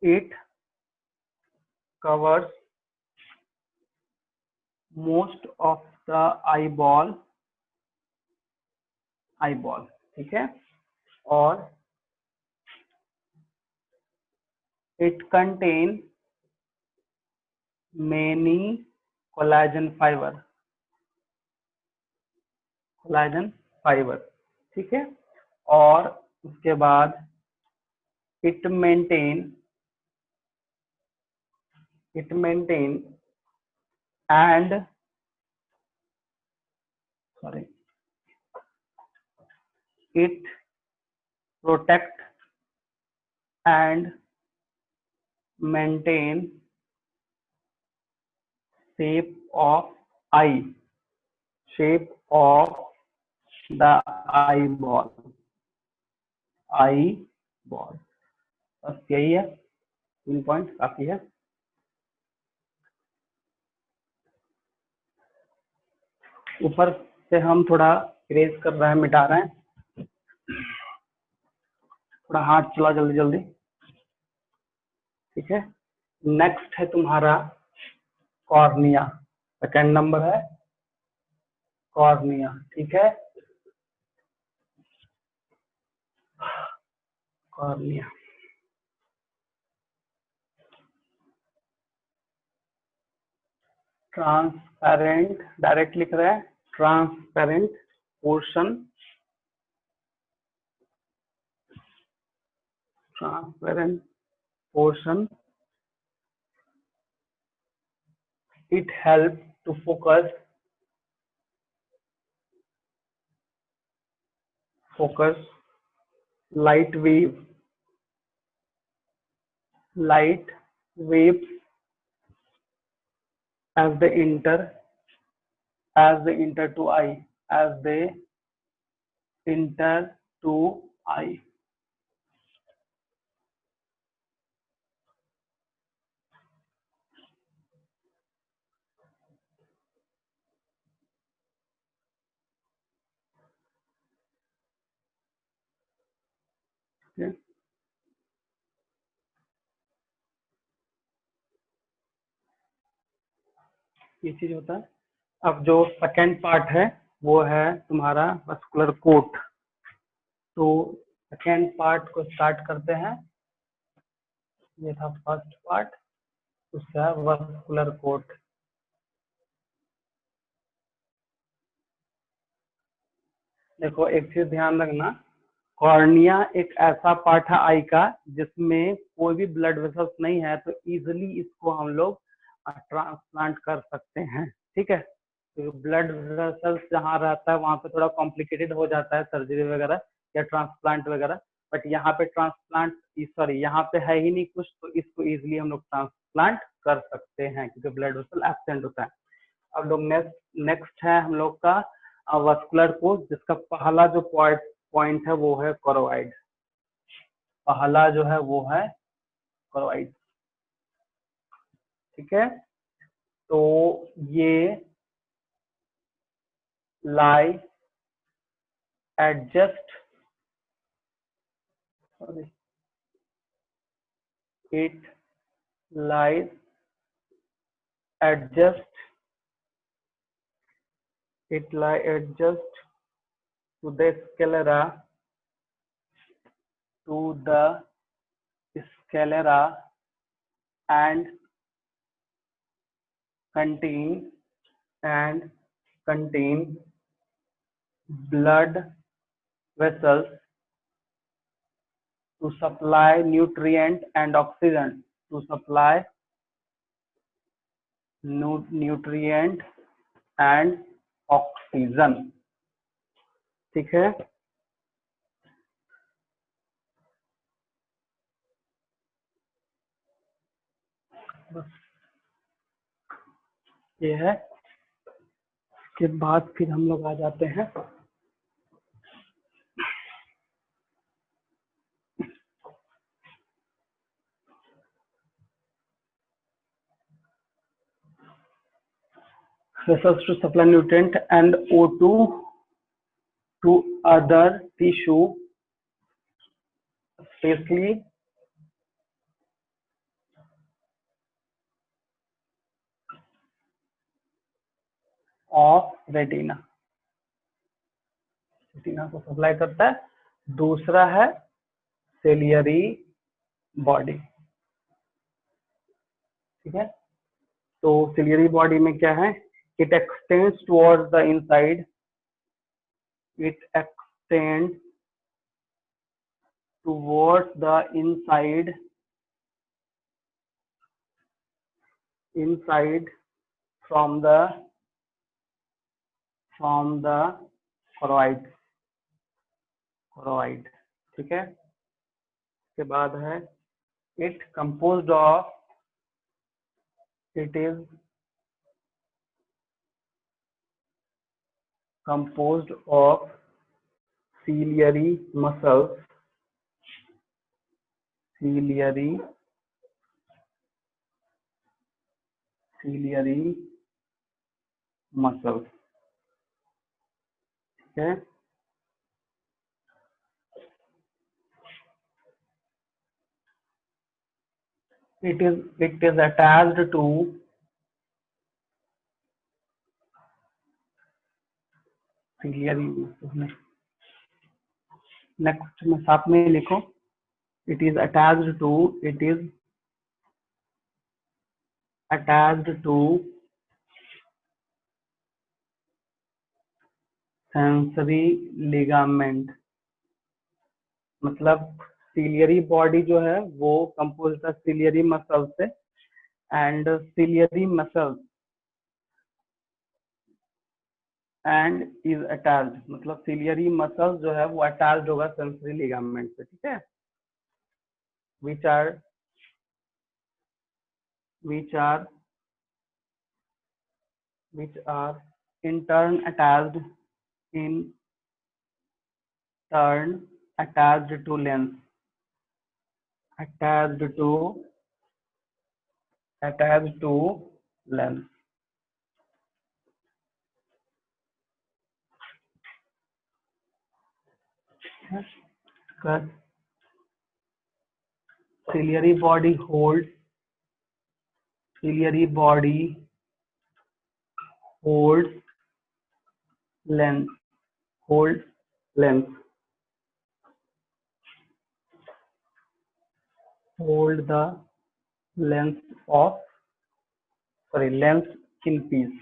it covers most of the eyeball। ठीक है, और it contain many collagen fiber। ठीक है, और उसके बाद it maintain and it protect and maintain shape of the eyeball। बस यही है, 3 पॉइंट काफी है। ऊपर से हम थोड़ा इरेज कर रहे हैं, मिटा रहे हैं, थोड़ा हाथ चला जल्दी। ठीक है, नेक्स्ट है तुम्हारा कॉर्निया, सेकंड नंबर है कॉर्निया। ठीक है, कॉर्निया ट्रांसपेरेंट, डायरेक्ट लिख रहे हैं, transparent portion, it helps to focus light waves as they enter to eye, Okay. ये चीज होता है। अब जो सेकेंड पार्ट है वो है तुम्हारा वस्कुलर कोट। तो सेकेंड पार्ट को स्टार्ट करते हैं, ये था फर्स्ट पार्ट, उसका वस्कुलर कोट। देखो एक चीज ध्यान रखना, कॉर्निया एक ऐसा पार्ट है आई का जिसमें कोई भी ब्लड वेसल्स नहीं है, तो इजिली इसको हम लोग ट्रांसप्लांट कर सकते हैं। ठीक है, तो ब्लड वेसल्स जहाँ रहता है वहां पे थोड़ा कॉम्प्लिकेटेड हो जाता है सर्जरी वगैरह या ट्रांसप्लांट वगैरह, बट यहाँ पे यहाँ पे है ही नहीं कुछ, तो इसको इजिली हम लोग ट्रांसप्लांट कर सकते हैं क्योंकि ब्लड वेसल एब्सेंट होता है। अब लोग नेक्स्ट है हम लोग का वस्कुलर कोट, जिसका पहला जो पॉइंट है वो है कोरोइड। पहला जो है वो है कोरोइड। ठीक है, तो ये लाई adjust it lies adjust to the sclera sclera and contain blood vessels to supply nutrient and oxygen, nutrient and oxygen. ठीक है, बस ये है। इसके बाद फिर हम लोग आ जाते हैं vessels to supply nutrient and O2 to other tissue, especially of retina को सप्लाई करता है। दूसरा है सेलियरी बॉडी। ठीक है, तो सिलियरी बॉडी में क्या है, it extends towards the inside, it extends towards the inside from the choroid। ठीक है, इसके बाद है it is composed of ciliary muscles, ठीक है। It is attached to ciliary muscles। Next में साथ में लिखो, it is attached to sensory ligament। मतलब सिलियरी बॉडी जो है वो कंपोज है सिलियरी मसल से, and ciliary muscle and is attached, मतलब सिलियरी मसल जो है वो अटैच्ड होगा सेंसरी लिगामेंट से। ठीक है, which are in turn attached to lens, because ciliary body holds lens, hold the lens in peace।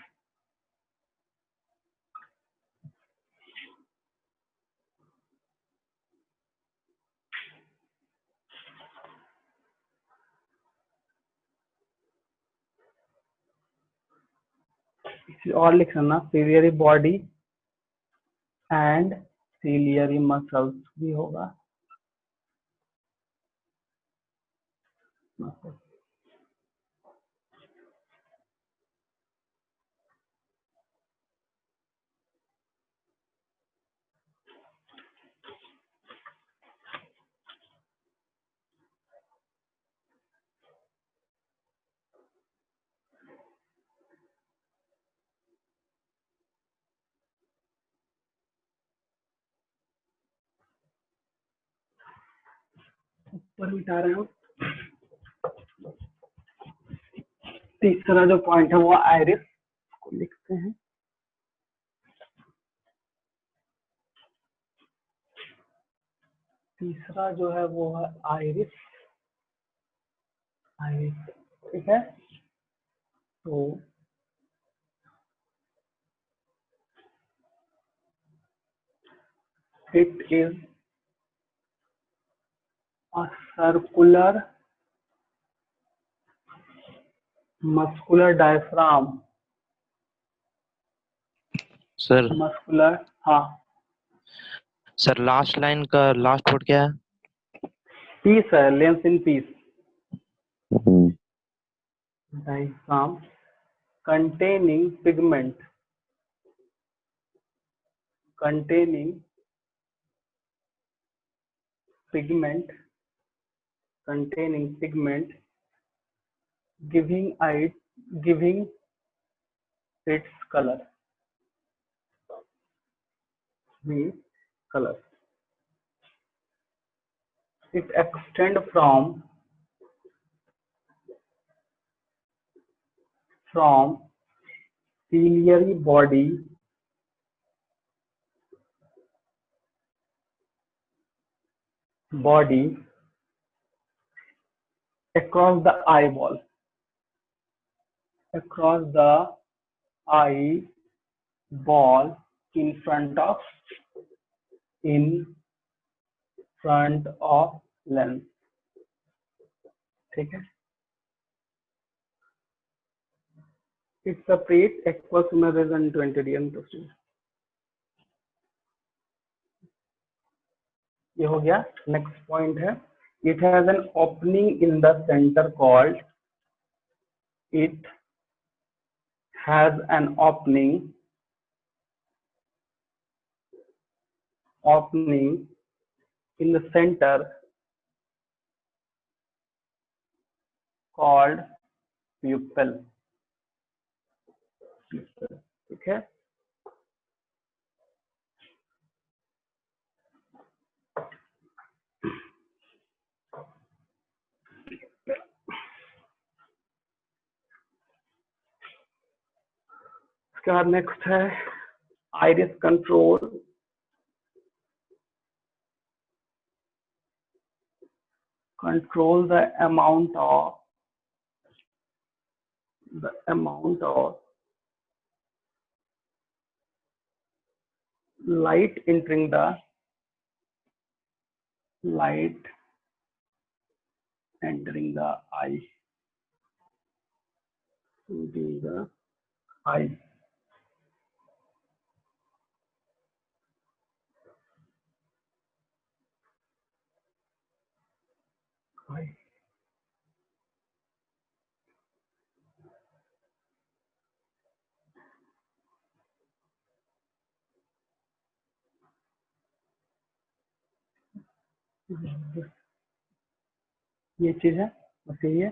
और लिख लेना ciliary body and ciliary muscles भी होगा। ऊपर मिटा रहे हो। तीसरा जो पॉइंट है वो आइरिस को लिखते हैं। तीसरा जो है वो है आइरिस। आइरिस, ठीक है। तो it is a circular muscular diaphragm, sir muscular, हाँ, सर लास्ट लाइन का लास्ट वर्ड क्या है? piece है, lens in piece, diaphragm containing pigment, containing pigment, containing pigment, giving it, giving its color, the color. It extend from ciliary body across the eyeball, across the eyeball in front of lens, ठीक है। It separates aqueous minerals and 20 DM protein. ये हो गया। Next point है, it has an opening in the centre called, it has an opening in the center called pupil, ठीक है। उसके बाद नेक्स्ट है iris control the amount of light entering the eye, eye. ये चीज है, बस यही है।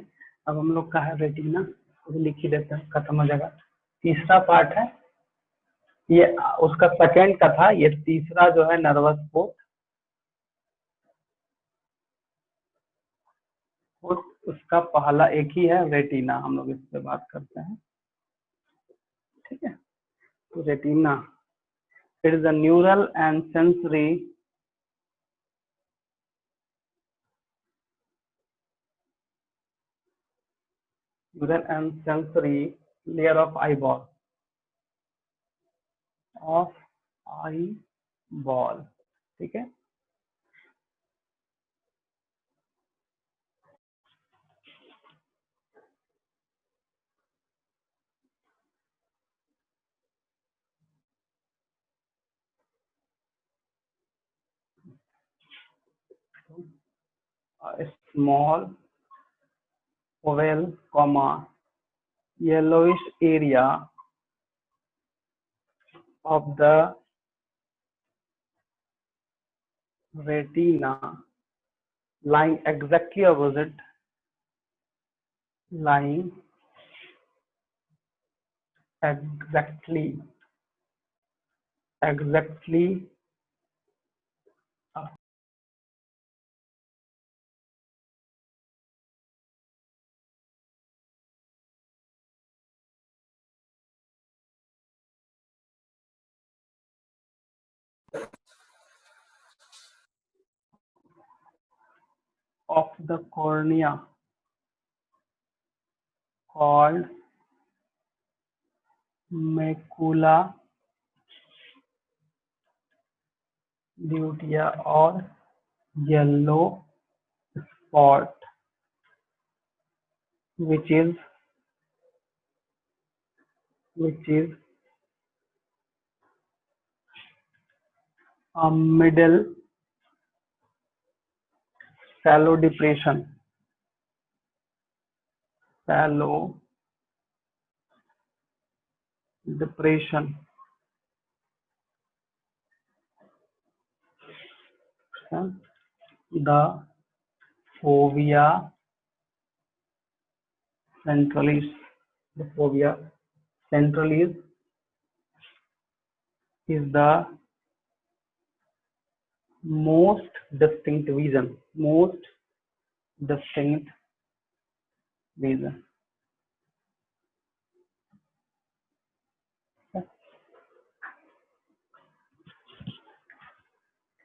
अब हम लोग का है रेटिना, लिख ही देते हैं, खत्म हो जाएगा। तीसरा पार्ट है, ये उसका सेकंड का था, ये तीसरा जो है नर्वस पोर्ट, उसका पहला एक ही है रेटिना, हम लोग इस पे बात करते हैं, ठीक है। तो retina, it is a neural and sensory layer of eyeball, ठीक है। Small oval, yellowish area of the retina lying exactly opposite, exactly of the cornea, called macula lutea or yellow spot, which is a middle shallow depression the fovea centralis. The fovea centralis is the most distinct vision.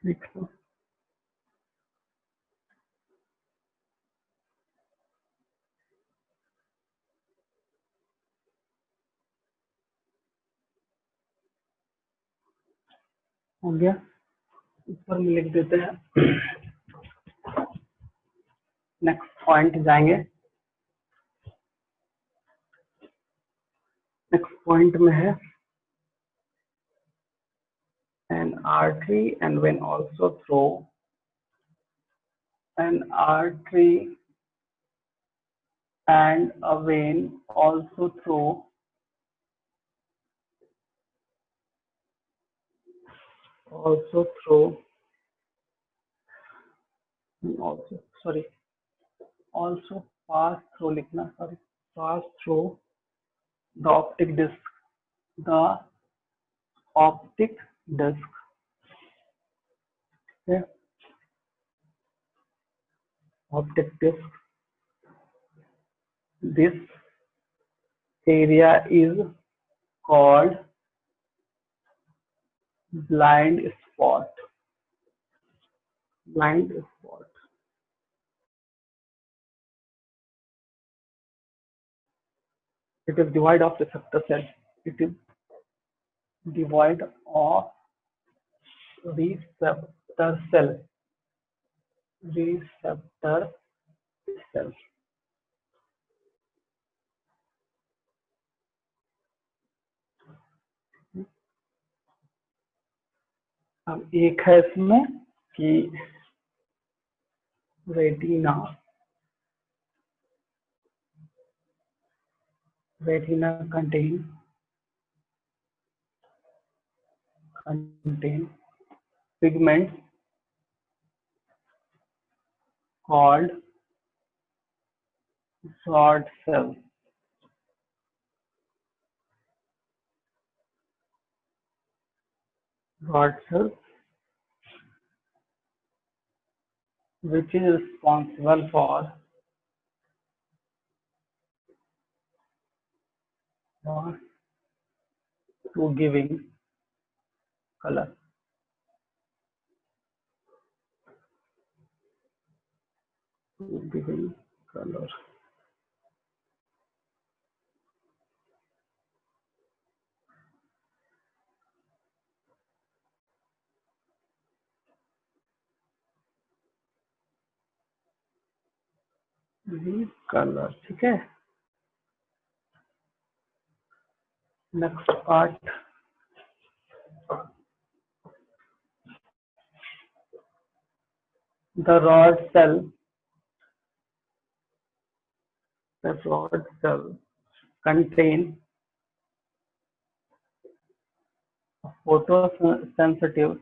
Next. हो गया, ऊपर में लिख देते हैं। Next point जाएंगे। Next point में है an artery and vein also through an artery and a vein also through also pass through लिखना, pass through the optic disc. Okay. Optic disc. This area is called blind spot. It is devoid of receptor cell. It is devoid of receptor cell. अब एक है इसमें कि retina contain pigments called rod cells. Which is responsible for to giving color. Color, ठीक है। Next part, the rod cell contain photosensitive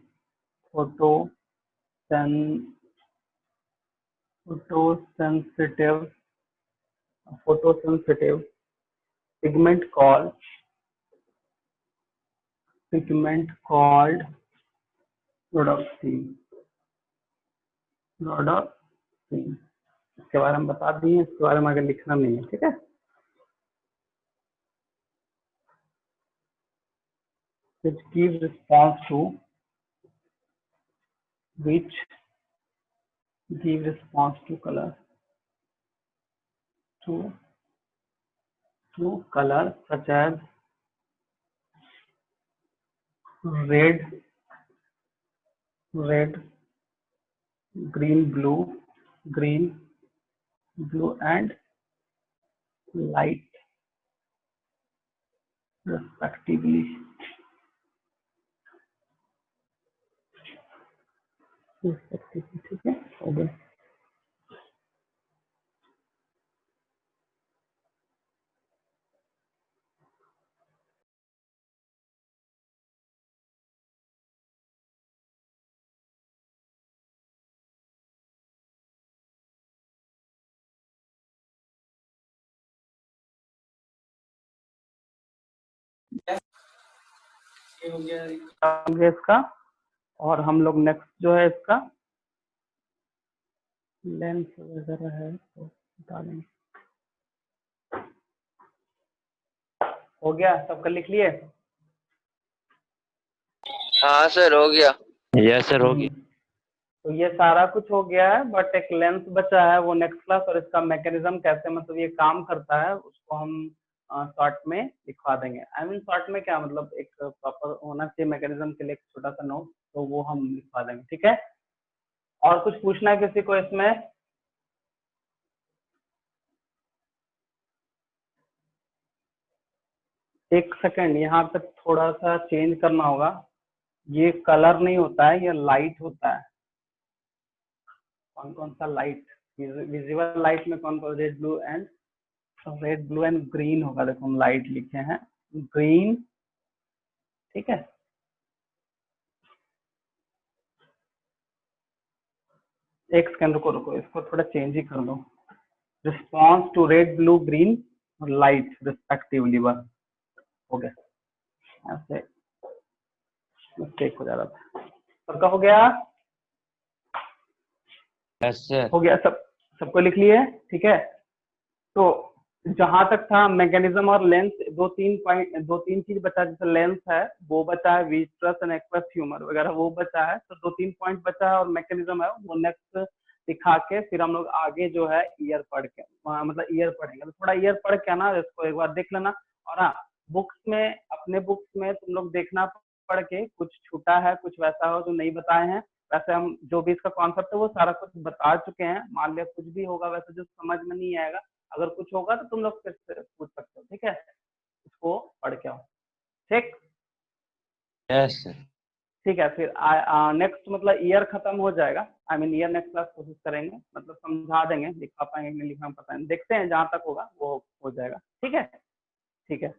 pigment called rhodopsin. इसके बारे में बता दिए, इसके बारे में आगे लिखना नहीं है, ठीक है। Which gives response to color, to to color such as red, green, blue and light respectively. ठीक है, हो गया। हो गया इसका। और हम लोग नेक्स्ट जो है इसका लेंस वगैरह है तो बता देंगे। हो गया, सबका लिख लिए? हाँ सर हो गया। यस सर हो गया। तो ये सारा कुछ हो गया है, बट एक लेंस बचा है, वो नेक्स्ट क्लास, और इसका मैकेनिज्म कैसे मतलब ये काम करता है उसको हम शॉर्ट में लिखवा देंगे। आई मीन शॉर्ट में क्या मतलब एक प्रॉपर होना चाहिए मैकेनिज्म के लिए, एक छोटा सा नोट, तो वो हम लिखवा देंगे। ठीक है, और कुछ पूछना है किसी को इसमें? एक सेकंड, यहाँ पे थोड़ा सा चेंज करना होगा। ये कलर नहीं होता है, ये लाइट होता है। कौन कौन सा लाइट? विजिबल लाइट में कौन कौन? रेड ब्लू एंड ग्रीन होगा। देखो हम लाइट लिखे हैं ग्रीन, ठीक है। एक सेकंड रुको, इसको थोड़ा चेंज ही कर दो। Response to red, blue, green और लाइट रिस्पेक्टिवली, बस हो गया। ऐसे मिस्टेक हो जा रहा था। सबका हो गया? Yes sir. हो गया, सबको लिख लिए? ठीक है, तो जहां तक था मैकेनिज्म और लेंस, दो तीन चीज बचा। जैसे लेंस है वो बचा है, विट्रस एंड एक्वस ह्यूमर वगैरह वो बचा है, तो 2-3 पॉइंट बचा है। और मैकेनिज्म है वो नेक्स्ट दिखा के फिर हम लोग आगे जो है ईयर पढ़ के मतलब ईयर पढ़ेंगे। तो थोड़ा ईयर पढ़ के ना इसको एक बार देख लेना। और हाँ, बुक्स में, अपने बुक्स में तुम लोग देखना पढ़ के, कुछ छूटा है, कुछ वैसा हो जो नहीं बताए हैं। वैसे हम जो भी इसका कॉन्सेप्ट है वो सारा कुछ बता चुके हैं। मान लिया कुछ भी होगा वैसे जो समझ में नहीं आएगा, अगर कुछ होगा तो तुम लोग फिर से पूछ सकते हो। ठीक है, इसको पढ़ के आओ। ठीक, यस सर। ठीक है। फिर नेक्स्ट मतलब ईयर खत्म हो जाएगा। I mean year next class कोशिश करेंगे, मतलब समझा देंगे। लिखा पाएंगे नहीं लिखना पता नहीं, देखते हैं, जहां तक होगा वो हो जाएगा। ठीक है, ठीक है।